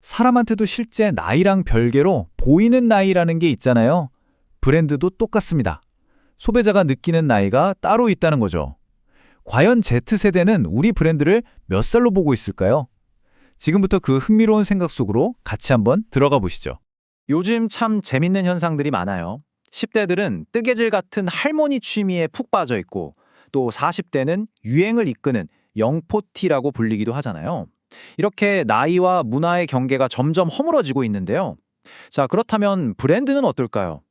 사람한테도 실제 나이랑 별개로 보이는 나이라는 게 있잖아요. 브랜드도 똑같습니다. 소비자가 느끼는 나이가 따로 있다는 거죠. 과연 Z세대는 우리 브랜드를 몇 살로 보고 있을까요? 지금부터 그 흥미로운 생각 속으로 같이 한번 들어가 보시죠. 요즘 참 재밌는 현상들이 많아요. 10대들은 뜨개질 같은 할머니 취미에 푹 빠져 있고 또 40대는 유행을 이끄는 영포티라고 불리기도 하잖아요. 이렇게 나이와 문화의 경계가 점점 허물어지고 있는데요. 자, 그렇다면 브랜드는 어떨까요?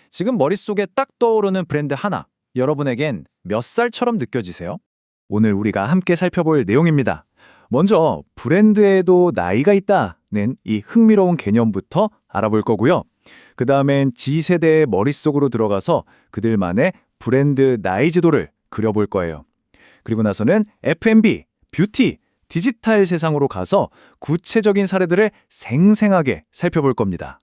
지금 머릿속에 딱 떠오르는 브랜드 하나, 여러분에겐 몇 살처럼 느껴지세요? 오늘 우리가 함께 살펴볼 내용입니다. 먼저 브랜드에도 나이가 있다는 이 흥미로운 개념부터 알아볼 거고요. 그 다음엔 G세대의 머릿속으로 들어가서 그들만의 브랜드 나이 지도를 그려볼 거예요. 그리고 나서는 F&B, 뷰티, 디지털 세상으로 가서 구체적인 사례들을 생생하게 살펴볼 겁니다.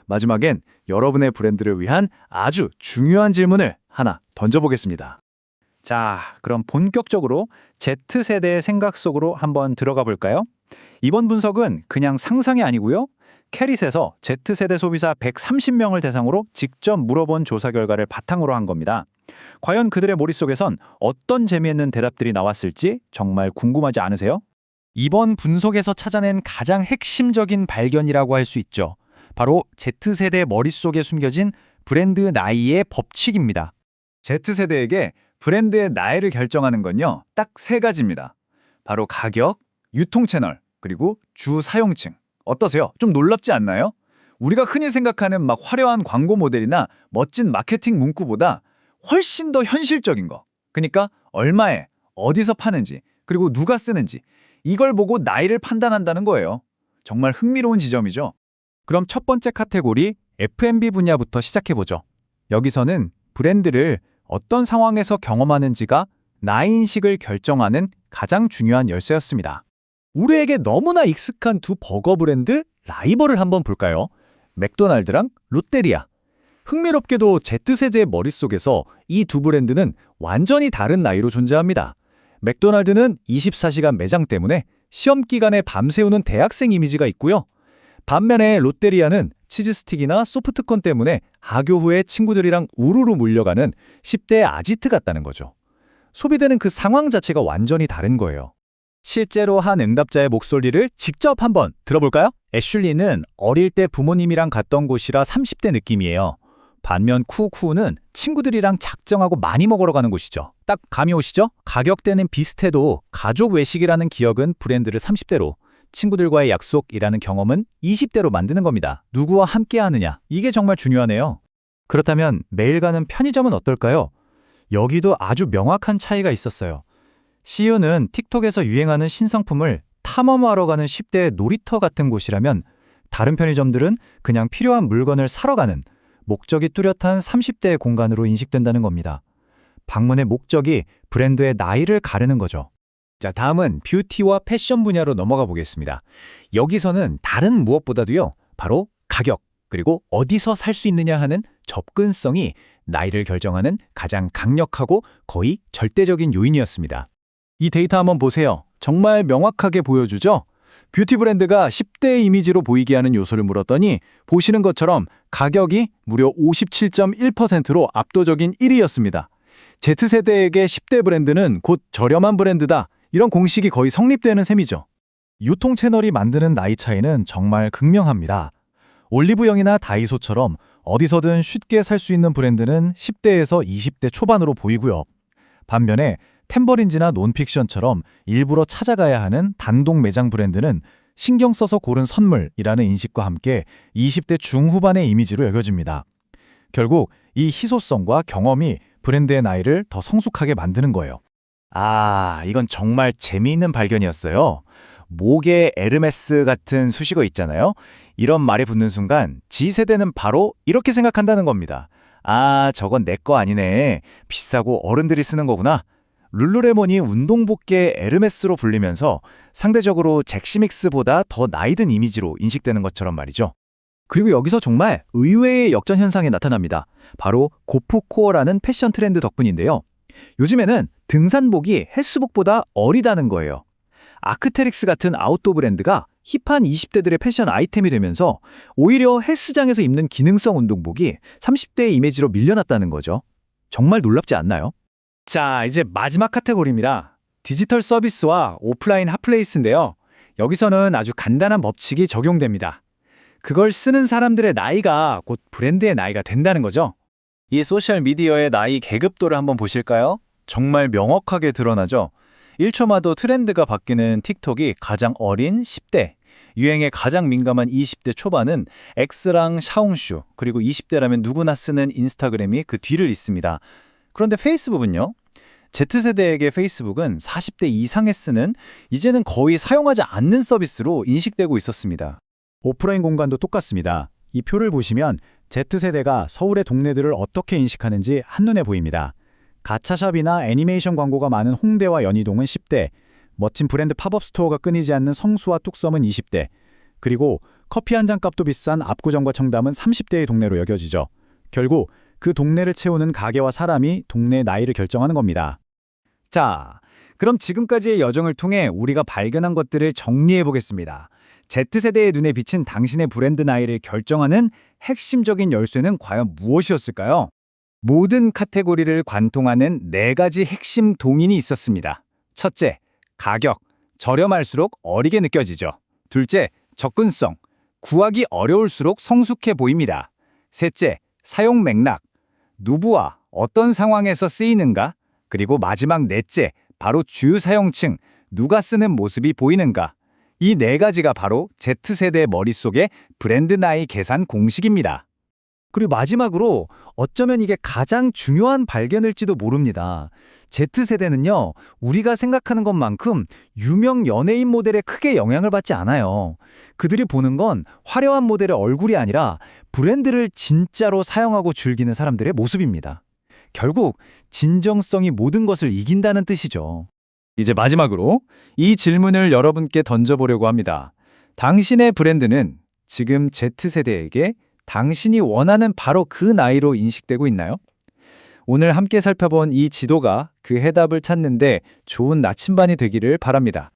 마지막엔 여러분의 브랜드를 위한 아주 중요한 질문을 하나 던져보겠습니다. 자, 그럼 본격적으로 Z세대의 생각 속으로 한번 들어가 볼까요? 이번 분석은 그냥 상상이 아니고요. 캐릿에서 Z세대 소비자 130명을 대상으로 직접 물어본 조사 결과를 바탕으로 한 겁니다. 과연 그들의 머릿속에선 어떤 재미있는 대답들이 나왔을지 정말 궁금하지 않으세요? 이번 분석에서 찾아낸 가장 핵심적인 발견이라고 할 수 있죠. 바로 Z세대 머릿속에 숨겨진 브랜드 나이의 법칙입니다. Z세대에게 브랜드의 나이를 결정하는 건요, 딱 세 가지입니다. 바로 가격, 유통 채널, 그리고 주 사용층. 어떠세요? 좀 놀랍지 않나요? 우리가 흔히 생각하는 막 화려한 광고 모델이나 멋진 마케팅 문구보다 훨씬 더 현실적인 거. 그러니까 얼마에, 어디서 파는지, 그리고 누가 쓰는지 이걸 보고 나이를 판단한다는 거예요. 정말 흥미로운 지점이죠. 그럼 첫 번째 카테고리 F&B 분야부터 시작해보죠. 여기서는 브랜드를 어떤 상황에서 경험하는지가 나이 인식을 결정하는 가장 중요한 열쇠였습니다. 우리에게 너무나 익숙한 두 버거 브랜드 라이벌을 한번 볼까요? 맥도날드랑 롯데리아. 흥미롭게도 Z세대의 머릿속에서 이 두 브랜드는 완전히 다른 나이로 존재합니다. 맥도날드는 24시간 매장 때문에 시험 기간에 밤새우는 대학생 이미지가 있고요. 반면에 롯데리아는 치즈스틱이나 소프트콘 때문에 하교 후에 친구들이랑 우르르 몰려가는 10대 아지트 같다는 거죠. 소비되는 그 상황 자체가 완전히 다른 거예요. 실제로 한 응답자의 목소리를 직접 한번 들어볼까요? 애슐리는 어릴 때 부모님이랑 갔던 곳이라 30대 느낌이에요. 반면 쿠쿠는 친구들이랑 작정하고 많이 먹으러 가는 곳이죠. 딱 감이 오시죠? 가격대는 비슷해도 가족 외식이라는 기억은 브랜드를 30대로, 친구들과의 약속이라는 경험은 20대로 만드는 겁니다. 누구와 함께 하느냐, 이게 정말 중요하네요. 그렇다면 매일 가는 편의점은 어떨까요? 여기도 아주 명확한 차이가 있었어요. CU는 틱톡에서 유행하는 신상품을 탐험하러 가는 10대의 놀이터 같은 곳이라면 다른 편의점들은 그냥 필요한 물건을 사러 가는 목적이 뚜렷한 30대의 공간으로 인식된다는 겁니다. 방문의 목적이 브랜드의 나이를 가르는 거죠. 자, 다음은 뷰티와 패션 분야로 넘어가 보겠습니다. 여기서는 다른 무엇보다도요, 바로 가격, 그리고 어디서 살 수 있느냐 하는 접근성이 나이를 결정하는 가장 강력하고 거의 절대적인 요인이었습니다. 이 데이터 한번 보세요. 정말 명확하게 보여주죠? 뷰티 브랜드가 10대의 이미지로 보이게 하는 요소를 물었더니 보시는 것처럼 가격이 무려 57.1%로 압도적인 1위였습니다. Z세대에게 10대 브랜드는 곧 저렴한 브랜드다. 이런 공식이 거의 성립되는 셈이죠. 유통 채널이 만드는 나이 차이는 정말 극명합니다. 올리브영이나 다이소처럼 어디서든 쉽게 살 수 있는 브랜드는 10대에서 20대 초반으로 보이고요. 반면에 템버린즈나 논픽션처럼 일부러 찾아가야 하는 단독 매장 브랜드는 신경 써서 고른 선물이라는 인식과 함께 20대 중후반의 이미지로 여겨집니다. 결국 이 희소성과 경험이 브랜드의 나이를 더 성숙하게 만드는 거예요. 아, 이건 정말 재미있는 발견이었어요. 목에 에르메스 같은 수식어 있잖아요. 이런 말이 붙는 순간 G세대는 바로 이렇게 생각한다는 겁니다. 아, 저건 내 거 아니네. 비싸고 어른들이 쓰는 거구나. 룰루레몬이 운동복계 에르메스로 불리면서 상대적으로 잭시믹스보다 더 나이든 이미지로 인식되는 것처럼 말이죠. 그리고 여기서 정말 의외의 역전 현상이 나타납니다. 바로 고프코어라는 패션 트렌드 덕분인데요. 요즘에는 등산복이 헬스복보다 어리다는 거예요. 아크테릭스 같은 아웃도어 브랜드가 힙한 20대들의 패션 아이템이 되면서 오히려 헬스장에서 입는 기능성 운동복이 30대의 이미지로 밀려났다는 거죠. 정말 놀랍지 않나요? 자, 이제 마지막 카테고리입니다. 디지털 서비스와 오프라인 핫플레이스인데요. 여기서는 아주 간단한 법칙이 적용됩니다. 그걸 쓰는 사람들의 나이가 곧 브랜드의 나이가 된다는 거죠. 이 소셜미디어의 나이 계급도를 한번 보실까요? 정말 명확하게 드러나죠. 1초마도 트렌드가 바뀌는 틱톡이 가장 어린 10대, 유행에 가장 민감한 20대 초반은 X랑 샤옹슈, 그리고 20대라면 누구나 쓰는 인스타그램이 그 뒤를 잇습니다. 그런데 페이스북은요? Z세대에게 페이스북은 40대 이상에 쓰는 이제는 거의 사용하지 않는 서비스로 인식되고 있었습니다. 오프라인 공간도 똑같습니다. 이 표를 보시면 Z세대가 서울의 동네들을 어떻게 인식하는지 한눈에 보입니다. 가차샵이나 애니메이션 광고가 많은 홍대와 연희동은 10대, 멋진 브랜드 팝업 스토어가 끊이지 않는 성수와 뚝섬은 20대, 그리고 커피 한 잔 값도 비싼 압구정과 청담은 30대의 동네로 여겨지죠. 결국 그 동네를 채우는 가게와 사람이 동네의 나이를 결정하는 겁니다. 자, 그럼 지금까지의 여정을 통해 우리가 발견한 것들을 정리해 보겠습니다. Z세대의 눈에 비친 당신의 브랜드 나이를 결정하는 핵심적인 열쇠는 과연 무엇이었을까요? 모든 카테고리를 관통하는 4가지 핵심 동인이 있었습니다. 첫째, 가격. 저렴할수록 어리게 느껴지죠. 둘째, 접근성. 구하기 어려울수록 성숙해 보입니다. 셋째, 사용 맥락. 누구와 어떤 상황에서 쓰이는가? 그리고 마지막 넷째, 바로 주요 사용층. 누가 쓰는 모습이 보이는가? 이 4가지가 바로 Z세대의 머릿속의 브랜드 나이 계산 공식입니다. 그리고 마지막으로 어쩌면 이게 가장 중요한 발견일지도 모릅니다. Z세대는요, 우리가 생각하는 것만큼 유명 연예인 모델에 크게 영향을 받지 않아요. 그들이 보는 건 화려한 모델의 얼굴이 아니라 브랜드를 진짜로 사용하고 즐기는 사람들의 모습입니다. 결국 진정성이 모든 것을 이긴다는 뜻이죠. 이제 마지막으로 이 질문을 여러분께 던져보려고 합니다. 당신의 브랜드는 지금 Z세대에게 당신이 원하는 바로 그 나이로 인식되고 있나요? 오늘 함께 살펴본 이 지도가 그 해답을 찾는데 좋은 나침반이 되기를 바랍니다.